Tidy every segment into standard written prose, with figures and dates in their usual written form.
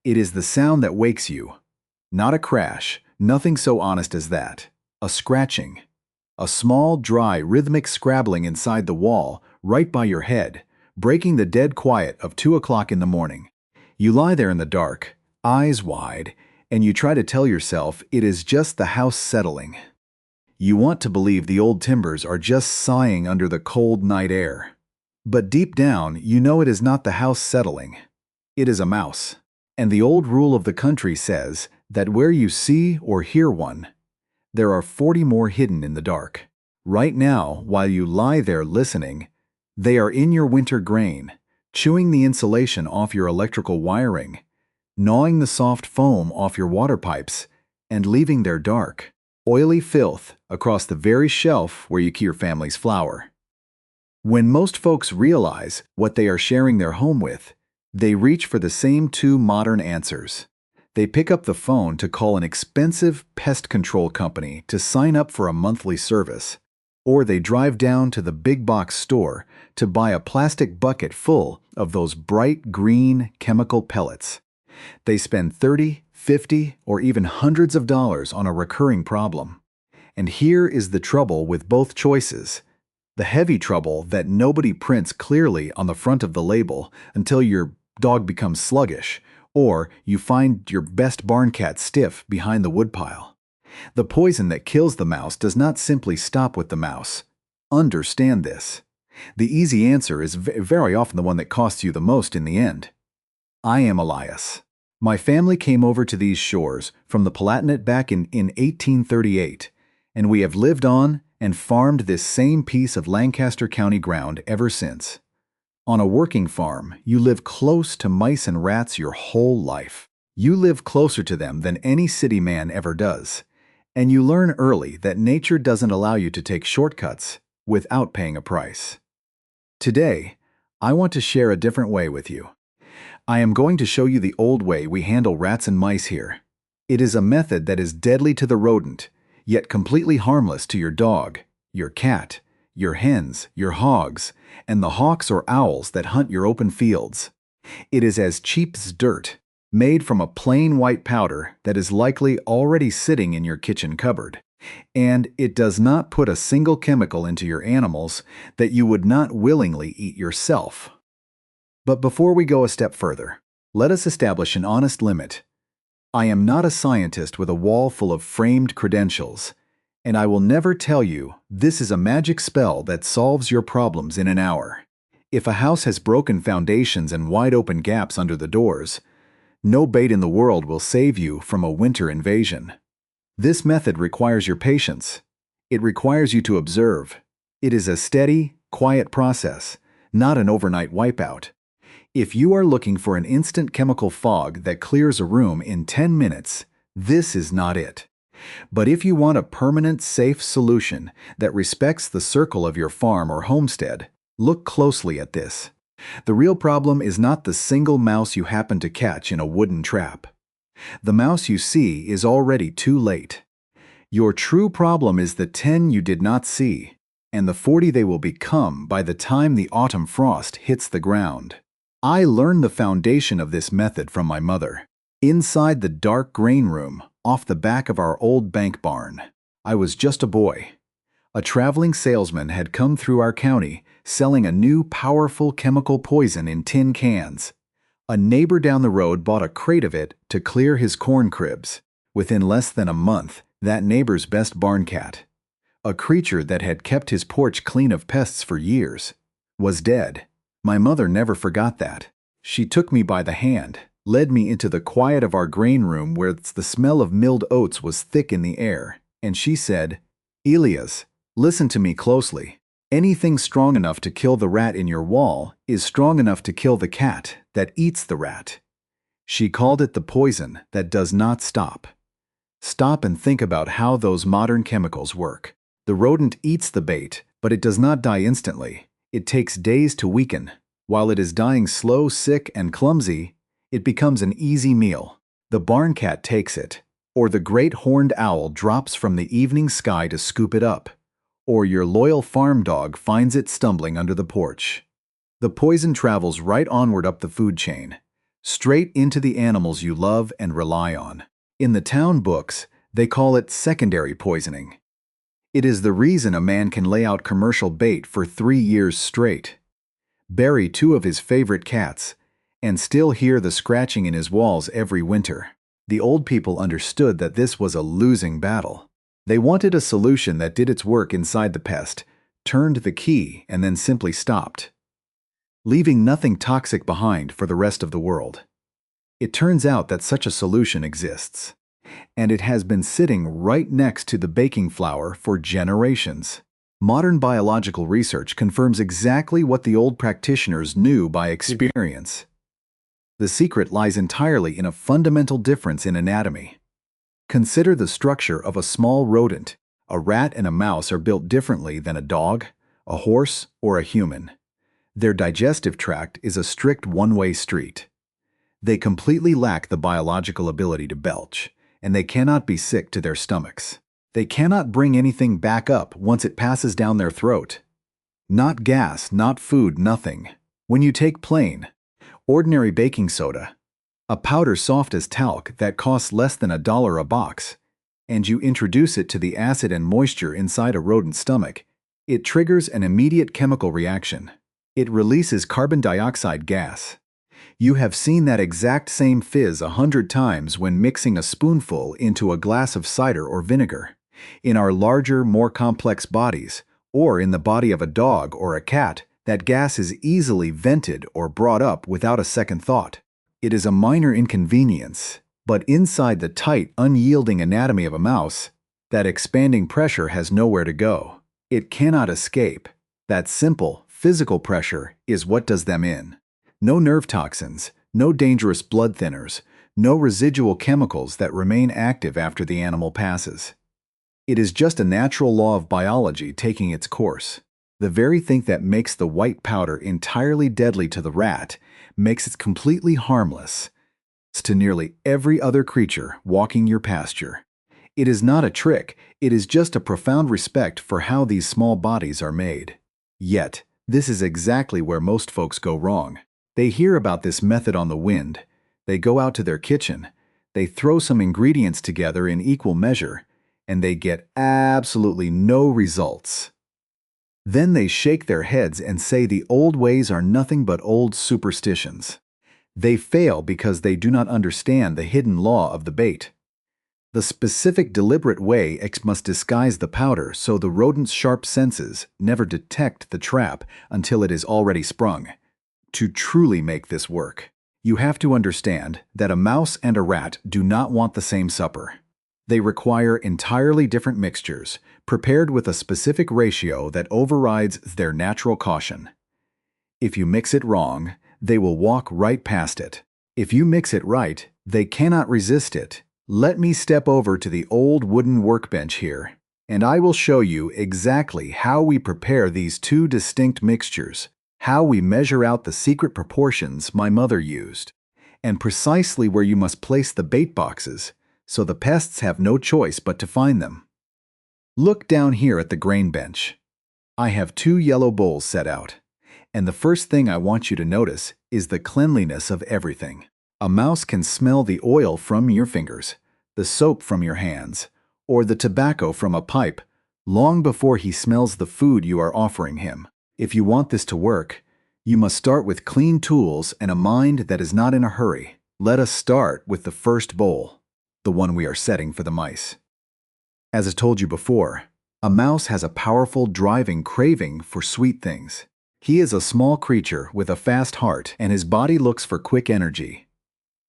It is the sound that wakes you. Not a crash, nothing so honest as that. A scratching. A small, dry, rhythmic scrabbling inside the wall, right by your head, breaking the dead quiet of 2 o'clock in the morning. You lie there in the dark, eyes wide, and you try to tell yourself it is just the house settling. You want to believe the old timbers are just sighing under the cold night air. But deep down, you know it is not the house settling. It is a mouse. And the old rule of the country says that where you see or hear one, there are 40 more hidden in the dark. Right now, while you lie there listening, they are in your winter grain, chewing the insulation off your electrical wiring, gnawing the soft foam off your water pipes, and leaving their dark, oily filth across the very shelf where you keep your family's flour. When most folks realize what they are sharing their home with, they reach for the same two modern answers. They pick up the phone to call an expensive pest control company to sign up for a monthly service, or they drive down to the big box store to buy a plastic bucket full of those bright green chemical pellets. They spend $30, $50, or even hundreds of dollars on a recurring problem. And here is the trouble with both choices. The heavy trouble that nobody prints clearly on the front of the label until your dog becomes sluggish, or you find your best barn cat stiff behind the woodpile. The poison that kills the mouse does not simply stop with the mouse. Understand this. The easy answer is very often the one that costs you the most in the end. I am Elias. My family came over to these shores from the Palatinate back in 1838, and we have lived on and farmed this same piece of Lancaster County ground ever since. On a working farm, you live close to mice and rats your whole life. You live closer to them than any city man ever does. And you learn early that nature doesn't allow you to take shortcuts without paying a price. Today, I want to share a different way with you. I am going to show you the old way we handle rats and mice here. It is a method that is deadly to the rodent, yet completely harmless to your dog, your cat, your hens, your hogs, and the hawks or owls that hunt your open fields. It is as cheap as dirt, made from a plain white powder that is likely already sitting in your kitchen cupboard. And it does not put a single chemical into your animals that you would not willingly eat yourself. But before we go a step further, let us establish an honest limit. I am not a scientist with a wall full of framed credentials, and I will never tell you this is a magic spell that solves your problems in an hour. If a house has broken foundations and wide open gaps under the doors, no bait in the world will save you from a winter invasion. This method requires your patience. It requires you to observe. It is a steady, quiet process, not an overnight wipeout. If you are looking for an instant chemical fog that clears a room in 10 minutes, this is not it. But if you want a permanent, safe solution that respects the circle of your farm or homestead, look closely at this. The real problem is not the single mouse you happen to catch in a wooden trap. The mouse you see is already too late. Your true problem is the 10 you did not see, and the 40 they will become by the time the autumn frost hits the ground. I learned the foundation of this method from my mother. Inside the dark grain room, off the back of our old bank barn. I was just a boy. A traveling salesman had come through our county selling a new powerful chemical poison in tin cans. A neighbor down the road bought a crate of it to clear his corn cribs. Within less than a month, that neighbor's best barn cat, a creature that had kept his porch clean of pests for years, was dead. My mother never forgot that. She took me by the hand, led me into the quiet of our grain room where the smell of milled oats was thick in the air, and she said, "Elias, listen to me closely. Anything strong enough to kill the rat in your wall is strong enough to kill the cat that eats the rat." She called it the poison that does not stop. Stop and think about how those modern chemicals work. The rodent eats the bait, but it does not die instantly. It takes days to weaken. While it is dying slow, sick, and clumsy, it becomes an easy meal. The barn cat takes it, or the great horned owl drops from the evening sky to scoop it up, or your loyal farm dog finds it stumbling under the porch. The poison travels right onward up the food chain, straight into the animals you love and rely on. In the town books, they call it secondary poisoning. It is the reason a man can lay out commercial bait for 3 years straight, bury 2 of his favorite cats, and still hear the scratching in his walls every winter. The old people understood that this was a losing battle. They wanted a solution that did its work inside the pest, turned the key, and then simply stopped, leaving nothing toxic behind for the rest of the world. It turns out that such a solution exists, and it has been sitting right next to the baking flour for generations. Modern biological research confirms exactly what the old practitioners knew by experience. The secret lies entirely in a fundamental difference in anatomy. Consider the structure of a small rodent. A rat and a mouse are built differently than a dog, a horse, or a human. Their digestive tract is a strict one-way street. They completely lack the biological ability to belch, and they cannot be sick to their stomachs. They cannot bring anything back up once it passes down their throat. Not gas, not food, nothing. When you take plain, ordinary baking soda, a powder soft as talc that costs less than $1 a box, and you introduce it to the acid and moisture inside a rodent's stomach, it triggers an immediate chemical reaction. It releases carbon dioxide gas. You have seen that exact same fizz 100 times when mixing a spoonful into a glass of cider or vinegar. In our larger, more complex bodies, or in the body of a dog or a cat, that gas is easily vented or brought up without a second thought. It is a minor inconvenience, but inside the tight, unyielding anatomy of a mouse, that expanding pressure has nowhere to go. It cannot escape. That simple, physical pressure is what does them in. No nerve toxins, no dangerous blood thinners, no residual chemicals that remain active after the animal passes. It is just a natural law of biology taking its course. The very thing that makes the white powder entirely deadly to the rat makes it completely harmless to nearly every other creature walking your pasture. It is not a trick, it is just a profound respect for how these small bodies are made. Yet, this is exactly where most folks go wrong. They hear about this method on the wind, they go out to their kitchen, they throw some ingredients together in equal measure, and they get absolutely no results. Then they shake their heads and say the old ways are nothing but old superstitions. They fail because they do not understand the hidden law of the bait. The specific deliberate way X must disguise the powder so the rodent's sharp senses never detect the trap until it is already sprung. To truly make this work, you have to understand that a mouse and a rat do not want the same supper. They require entirely different mixtures, prepared with a specific ratio that overrides their natural caution. If you mix it wrong, they will walk right past it. If you mix it right, they cannot resist it. Let me step over to the old wooden workbench here, and I will show you exactly how we prepare these 2 distinct mixtures, how we measure out the secret proportions my mother used, and precisely where you must place the bait boxes, so the pests have no choice but to find them. Look down here at the grain bench. I have 2 yellow bowls set out, and the first thing I want you to notice is the cleanliness of everything. A mouse can smell the oil from your fingers, the soap from your hands, or the tobacco from a pipe, long before he smells the food you are offering him. If you want this to work, you must start with clean tools and a mind that is not in a hurry. Let us start with the first bowl, the one we are setting for the mice. As I told you before, a mouse has a powerful driving craving for sweet things. He is a small creature with a fast heart, and his body looks for quick energy.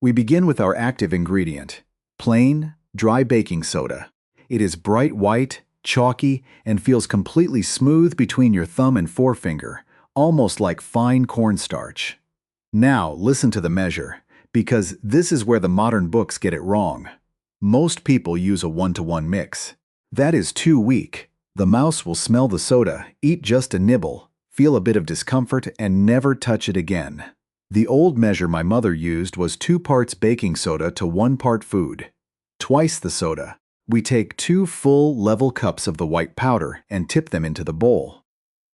We begin with our active ingredient, plain, dry baking soda. It is bright white, chalky, and feels completely smooth between your thumb and forefinger, almost like fine cornstarch. Now listen to the measure, because this is where the modern books get it wrong. Most people use a 1-to-1 mix. That is too weak. The mouse will smell the soda, eat just a nibble, feel a bit of discomfort, and never touch it again. The old measure my mother used was 2 parts baking soda to 1 part food. Twice the soda. We take 2 full, level cups of the white powder and tip them into the bowl.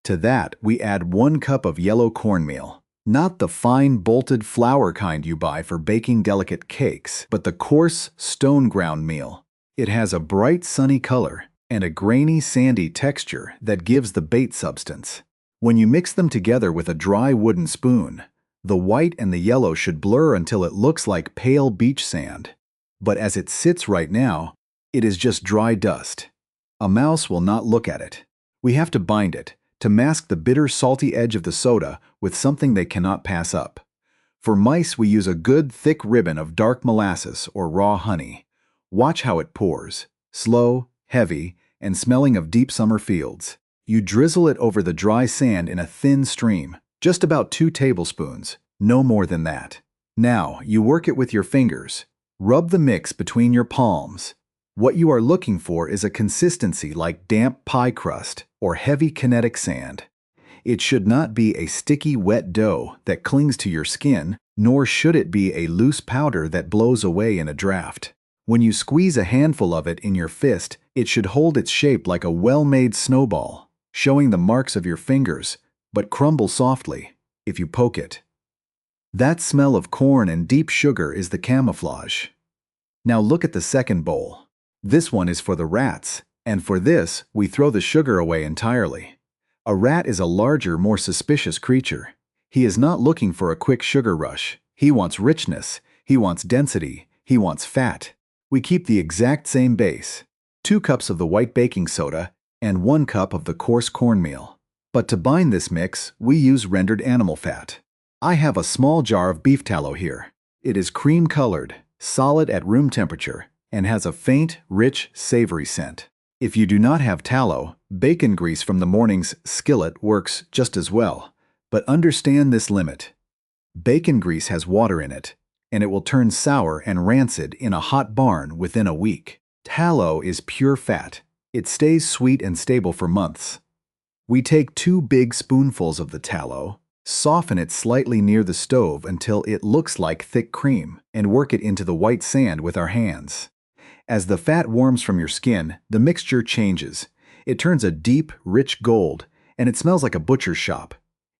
To that, we add 1 cup of yellow cornmeal. Not the fine bolted flour kind you buy for baking delicate cakes, but the coarse, stone-ground meal. It has a bright, sunny color and a grainy, sandy texture that gives the bait substance. When you mix them together with a dry wooden spoon, the white and the yellow should blur until it looks like pale beach sand. But as it sits right now, it is just dry dust. A mouse will not look at it. We have to bind it to mask the bitter, salty edge of the soda with something they cannot pass up. For mice, we use a good, thick ribbon of dark molasses or raw honey. Watch how it pours, slow, heavy, and smelling of deep summer fields. You drizzle it over the dry sand in a thin stream, just about 2 tablespoons, no more than that. Now, you work it with your fingers. Rub the mix between your palms. What you are looking for is a consistency like damp pie crust or heavy kinetic sand. It should not be a sticky, wet dough that clings to your skin, nor should it be a loose powder that blows away in a draft. When you squeeze a handful of it in your fist, it should hold its shape like a well-made snowball, showing the marks of your fingers, but crumble softly if you poke it. That smell of corn and deep sugar is the camouflage. Now look at the second bowl. This one is for the rats, and for this, we throw the sugar away entirely. A rat is a larger, more suspicious creature. He is not looking for a quick sugar rush. He wants richness, he wants density, he wants fat. We keep the exact same base, 2 cups of the white baking soda and 1 cup of the coarse cornmeal. But to bind this mix, we use rendered animal fat. I have a small jar of beef tallow here. It is cream-colored, solid at room temperature, and has a faint, rich, savory scent. If you do not have tallow, bacon grease from the morning's skillet works just as well. But understand this limit. Bacon grease has water in it, and it will turn sour and rancid in a hot barn within a week. Tallow is pure fat. It stays sweet and stable for months. We take 2 big spoonfuls of the tallow, soften it slightly near the stove until it looks like thick cream, and work it into the white sand with our hands. As the fat warms from your skin, the mixture changes. It turns a deep, rich gold, and it smells like a butcher's shop.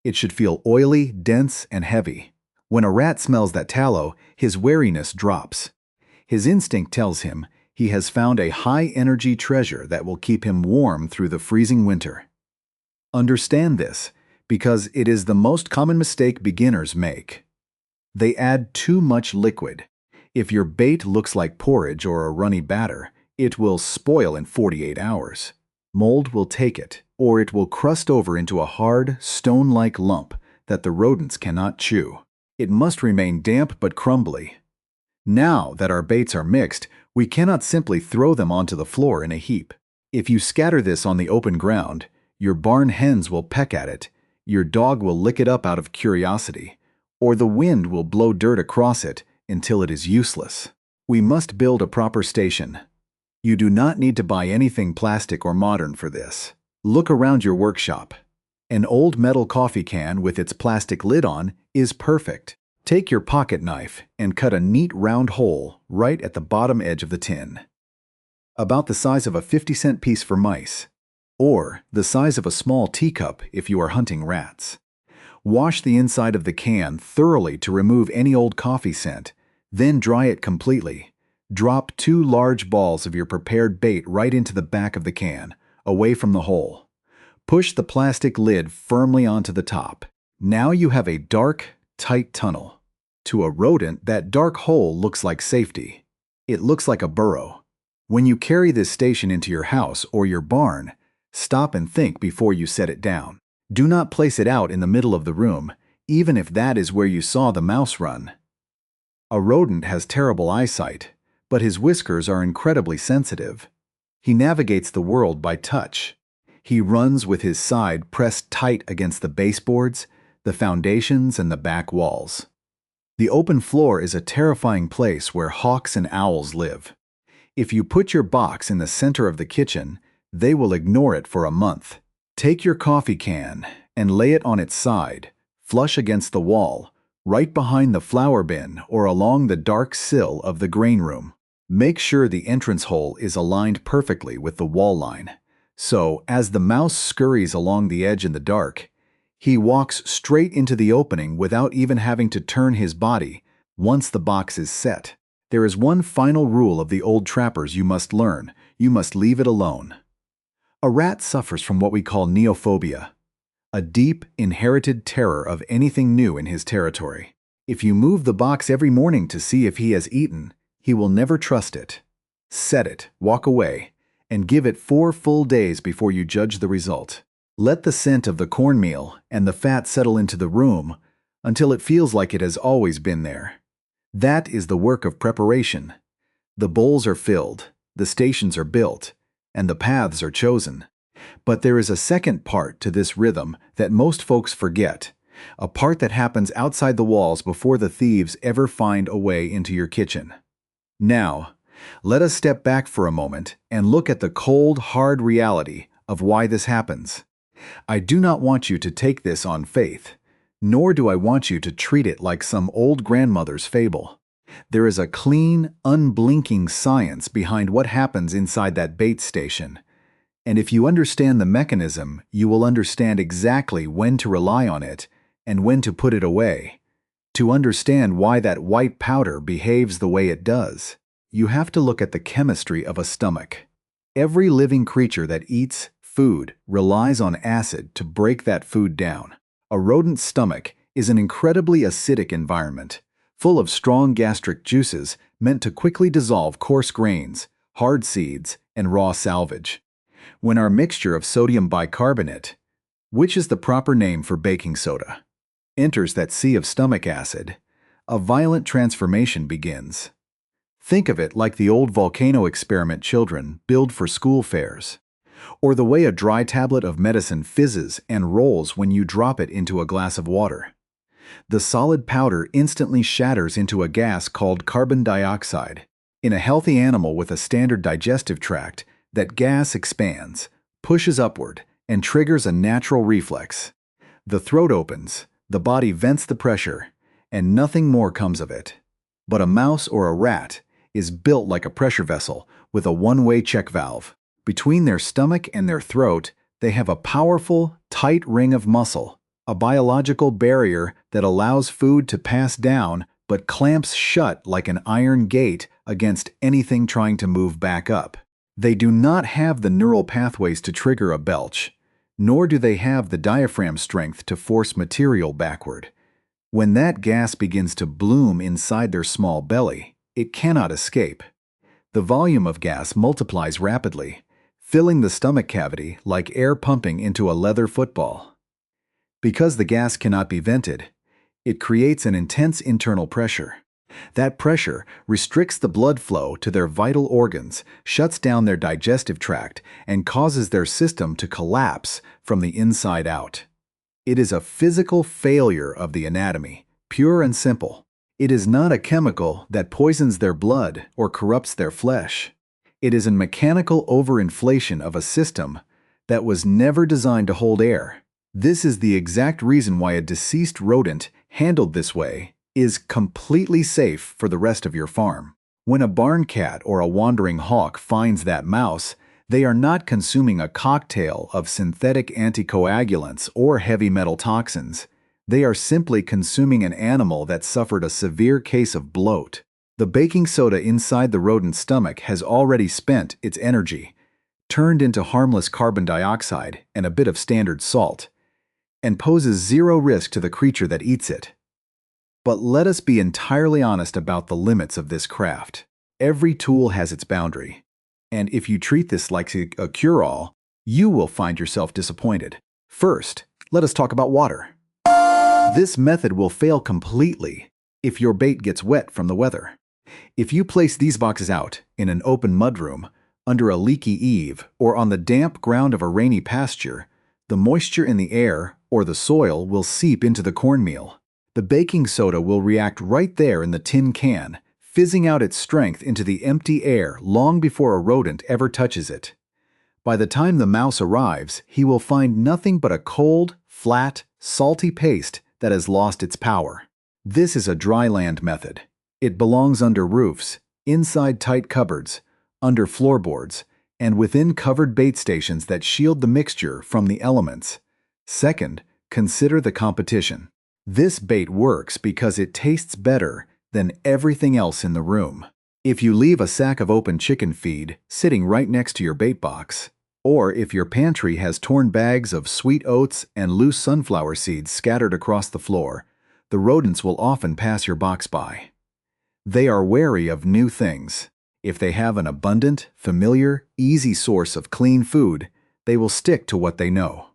It should feel oily, dense, and heavy. When a rat smells that tallow, his wariness drops. His instinct tells him he has found a high-energy treasure that will keep him warm through the freezing winter. Understand this, because it is the most common mistake beginners make. They add too much liquid. If your bait looks like porridge or a runny batter, it will spoil in 48 hours. Mold will take it, or it will crust over into a hard, stone-like lump that the rodents cannot chew. It must remain damp but crumbly. Now that our baits are mixed, we cannot simply throw them onto the floor in a heap. If you scatter this on the open ground, your barn hens will peck at it, your dog will lick it up out of curiosity, or the wind will blow dirt across it until it is useless. We must build a proper station. You do not need to buy anything plastic or modern for this. Look around your workshop. An old metal coffee can with its plastic lid on is perfect. Take your pocket knife and cut a neat round hole right at the bottom edge of the tin. About the size of a 50-cent piece for mice, or the size of a small teacup if you are hunting rats. Wash the inside of the can thoroughly to remove any old coffee scent, then dry it completely. Drop 2 large balls of your prepared bait right into the back of the can, away from the hole. Push the plastic lid firmly onto the top. Now you have a dark, tight tunnel. To a rodent, that dark hole looks like safety. It looks like a burrow. When you carry this station into your house or your barn, stop and think before you set it down. Do not place it out in the middle of the room, even if that is where you saw the mouse run. A rodent has terrible eyesight, but his whiskers are incredibly sensitive. He navigates the world by touch. He runs with his side pressed tight against the baseboards, the foundations, and the back walls. The open floor is a terrifying place where hawks and owls live. If you put your box in the center of the kitchen, they will ignore it for a month. Take your coffee can and lay it on its side, flush against the wall, right behind the flour bin or along the dark sill of the grain room. Make sure the entrance hole is aligned perfectly with the wall line, so as the mouse scurries along the edge in the dark, He walks straight into the opening without even having to turn his body once the box is set. There is one final rule of the old trappers you must learn. You must leave it alone. A rat suffers from what we call neophobia, a deep, inherited terror of anything new in his territory. If you move the box every morning to see if he has eaten, he will never trust it. Set it, walk away, and give it 4 full days before you judge the result. Let the scent of the cornmeal and the fat settle into the room until it feels like it has always been there. That is the work of preparation. The bowls are filled, the stations are built, and the paths are chosen. But there is a second part to this rhythm that most folks forget, a part that happens outside the walls before the thieves ever find a way into your kitchen. Now, let us step back for a moment and look at the cold, hard reality of why this happens. I do not want you to take this on faith, nor do I want you to treat it like some old grandmother's fable. There is a clean, unblinking science behind what happens inside that bait station. And if you understand the mechanism, you will understand exactly when to rely on it and when to put it away. To understand why that white powder behaves the way it does, you have to look at the chemistry of a stomach. Every living creature that eats food relies on acid to break that food down. A rodent's stomach is an incredibly acidic environment, full of strong gastric juices meant to quickly dissolve coarse grains, hard seeds, and raw salvage. When our mixture of sodium bicarbonate, which is the proper name for baking soda, enters that sea of stomach acid, a violent transformation begins. Think of it like the old volcano experiment children build for school fairs, or the way a dry tablet of medicine fizzes and rolls when you drop it into a glass of water. The solid powder instantly shatters into a gas called carbon dioxide. In a healthy animal with a standard digestive tract, that gas expands, pushes upward, and triggers a natural reflex. The throat opens, the body vents the pressure, and nothing more comes of it. But a mouse or a rat is built like a pressure vessel with a one-way check valve. Between their stomach and their throat, they have a powerful, tight ring of muscle, a biological barrier that allows food to pass down but clamps shut like an iron gate against anything trying to move back up. They do not have the neural pathways to trigger a belch, nor do they have the diaphragm strength to force material backward. When that gas begins to bloom inside their small belly, it cannot escape. The volume of gas multiplies rapidly, filling the stomach cavity like air pumping into a leather football. Because the gas cannot be vented, it creates an intense internal pressure. That pressure restricts the blood flow to their vital organs, shuts down their digestive tract, and causes their system to collapse from the inside out. It is a physical failure of the anatomy, pure and simple. It is not a chemical that poisons their blood or corrupts their flesh. It is a mechanical overinflation of a system that was never designed to hold air. This is the exact reason why a deceased rodent handled this way is completely safe for the rest of your farm. When a barn cat or a wandering hawk finds that mouse, they are not consuming a cocktail of synthetic anticoagulants or heavy metal toxins. They are simply consuming an animal that suffered a severe case of bloat. The baking soda inside the rodent's stomach has already spent its energy, turned into harmless carbon dioxide and a bit of standard salt, and poses zero risk to the creature that eats it. But let us be entirely honest about the limits of this craft. Every tool has its boundary, and if you treat this like a cure-all, you will find yourself disappointed. First, let us talk about water. This method will fail completely if your bait gets wet from the weather. If you place these boxes out in an open mudroom, under a leaky eave, or on the damp ground of a rainy pasture, the moisture in the air or the soil will seep into the cornmeal. The baking soda will react right there in the tin can, fizzing out its strength into the empty air long before a rodent ever touches it. By the time the mouse arrives, he will find nothing but a cold, flat, salty paste that has lost its power. This is a dry land method. It belongs under roofs, inside tight cupboards, under floorboards, and within covered bait stations that shield the mixture from the elements. Second, Consider the competition. This bait works because it tastes better than everything else in the room. If you leave a sack of open chicken feed sitting right next to your bait box, or if your pantry has torn bags of sweet oats and loose sunflower seeds scattered across the floor, the rodents will often pass your box by. They are wary of new things. If they have an abundant, familiar, easy source of clean food, they will stick to what they know.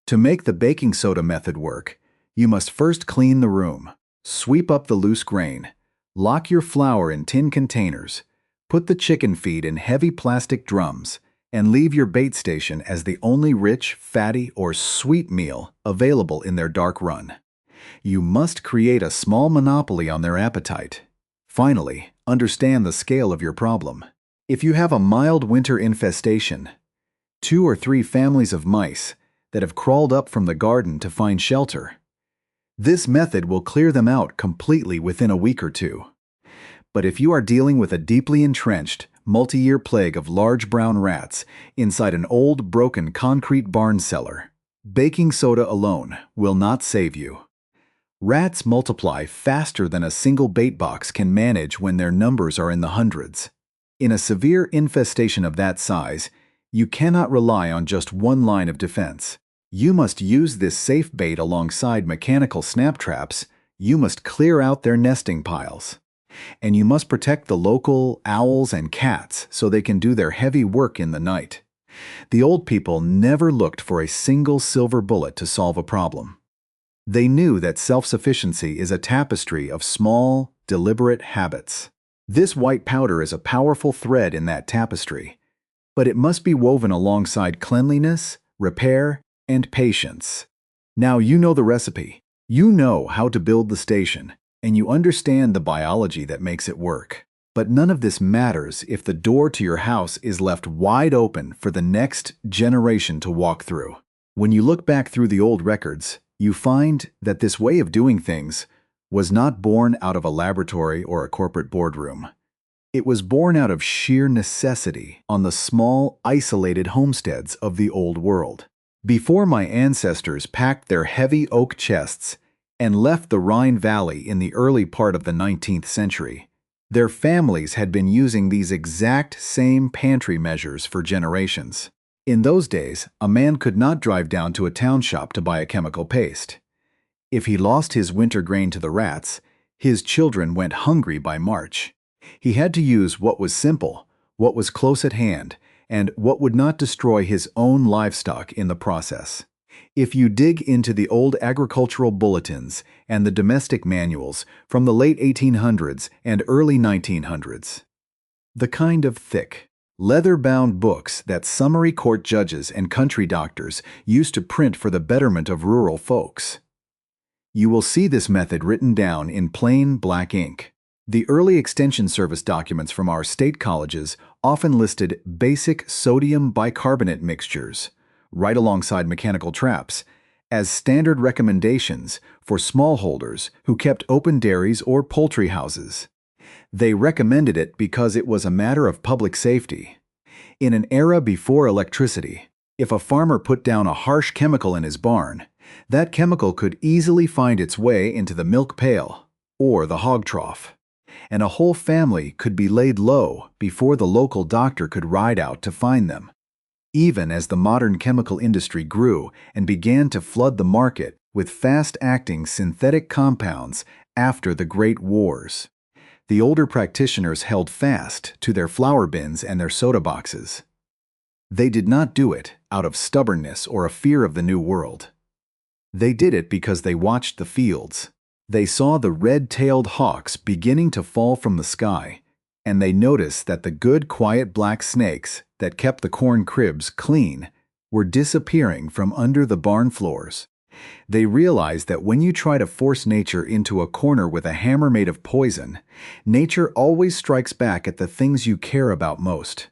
To make the baking soda method work, you must first clean the room, sweep up the loose grain, lock your flour in tin containers, put the chicken feed in heavy plastic drums, and leave your bait station as the only rich, fatty, or sweet meal available in their dark run. You must create a small monopoly on their appetite. Finally, understand the scale of your problem. If you have a mild winter infestation, 2 or 3 families of mice that have crawled up from the garden to find shelter, this method will clear them out completely within a week or 2. But if you are dealing with a deeply entrenched, multi-year plague of large brown rats inside an old, broken concrete barn cellar, baking soda alone will not save you. Rats multiply faster than a single bait box can manage when their numbers are in the hundreds. In a severe infestation of that size, you cannot rely on just one line of defense. You must use this safe bait alongside mechanical snap traps. You must clear out their nesting piles. And you must protect the local owls and cats so they can do their heavy work in the night. The old people never looked for a single silver bullet to solve a problem. They knew that self-sufficiency is a tapestry of small, deliberate habits. This white powder is a powerful thread in that tapestry, but it must be woven alongside cleanliness, repair, and patience. Now you know the recipe. You know how to build the station, and you understand the biology that makes it work. But none of this matters if the door to your house is left wide open for the next generation to walk through. When you look back through the old records, you find that this way of doing things was not born out of a laboratory or a corporate boardroom. It was born out of sheer necessity on the small, isolated homesteads of the old world. Before my ancestors packed their heavy oak chests and left the Rhine Valley in the early part of the 19th century, their families had been using these exact same pantry measures for generations. In those days, a man could not drive down to a town shop to buy a chemical paste. If he lost his winter grain to the rats, his children went hungry by March. He had to use what was simple, what was close at hand, and what would not destroy his own livestock in the process. If you dig into the old agricultural bulletins and the domestic manuals from the late 1800s and early 1900s, the kind of thick, leather-bound books that summary court judges and country doctors used to print for the betterment of rural folks, you will see this method written down in plain black ink. The early Extension Service documents from our state colleges often listed basic sodium bicarbonate mixtures, right alongside mechanical traps, as standard recommendations for smallholders who kept open dairies or poultry houses. They recommended it because it was a matter of public safety. In an era before electricity, if a farmer put down a harsh chemical in his barn, that chemical could easily find its way into the milk pail or the hog trough, and a whole family could be laid low before the local doctor could ride out to find them. Even as the modern chemical industry grew and began to flood the market with fast-acting synthetic compounds after the Great Wars, the older practitioners held fast to their flour bins and their soda boxes. They did not do it out of stubbornness or a fear of the new world. They did it because they watched the fields. They saw the red-tailed hawks beginning to fall from the sky, and they noticed that the good, quiet black snakes that kept the corn cribs clean were disappearing from under the barn floors. They realized that when you try to force nature into a corner with a hammer made of poison, nature always strikes back at the things you care about most.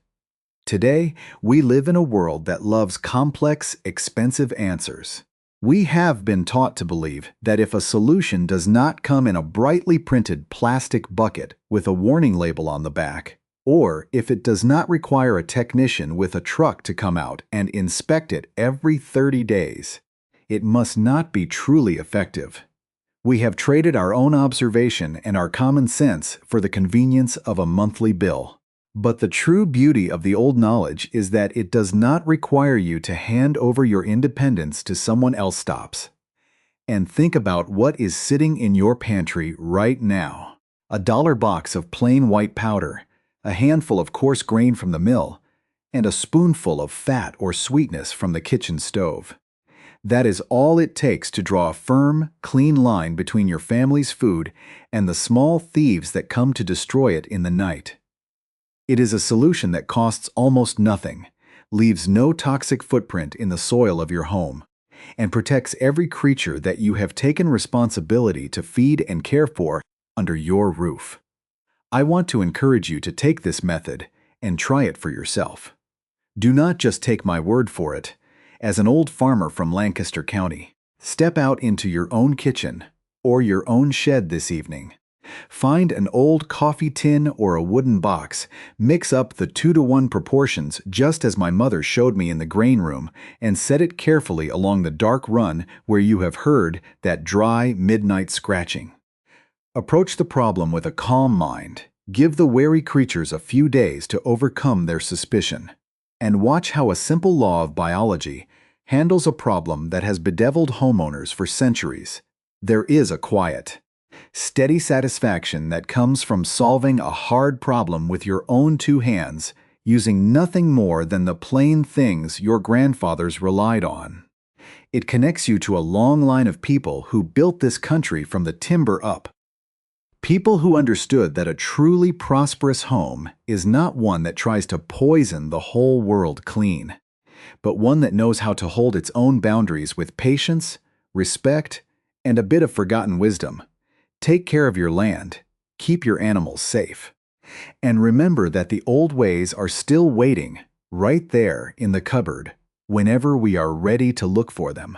Today, we live in a world that loves complex, expensive answers. We have been taught to believe that if a solution does not come in a brightly printed plastic bucket with a warning label on the back, or if it does not require a technician with a truck to come out and inspect it every 30 days, it must not be truly effective. We have traded our own observation and our common sense for the convenience of a monthly bill. But the true beauty of the old knowledge is that it does not require you to hand over your independence to someone else. Stops and think about what is sitting in your pantry right now. A dollar box of plain white powder, a handful of coarse grain from the mill, and a spoonful of fat or sweetness from the kitchen stove. That is all it takes to draw a firm, clean line between your family's food and the small thieves that come to destroy it in the night. It is a solution that costs almost nothing, leaves no toxic footprint in the soil of your home, and protects every creature that you have taken responsibility to feed and care for under your roof. I want to encourage you to take this method and try it for yourself. Do not just take my word for it. As an old farmer from Lancaster County, step out into your own kitchen or your own shed this evening. Find an old coffee tin or a wooden box, mix up the 2-to-1 proportions just as my mother showed me in the grain room, and set it carefully along the dark run where you have heard that dry midnight scratching. Approach the problem with a calm mind. Give the wary creatures a few days to overcome their suspicion. And watch how a simple law of biology handles a problem that has bedeviled homeowners for centuries. There is a quiet, steady satisfaction that comes from solving a hard problem with your own 2 hands, using nothing more than the plain things your grandfathers relied on. It connects you to a long line of people who built this country from the timber up. People who understood that a truly prosperous home is not one that tries to poison the whole world clean, but one that knows how to hold its own boundaries with patience, respect, and a bit of forgotten wisdom. Take care of your land, keep your animals safe, and remember that the old ways are still waiting right there in the cupboard whenever we are ready to look for them.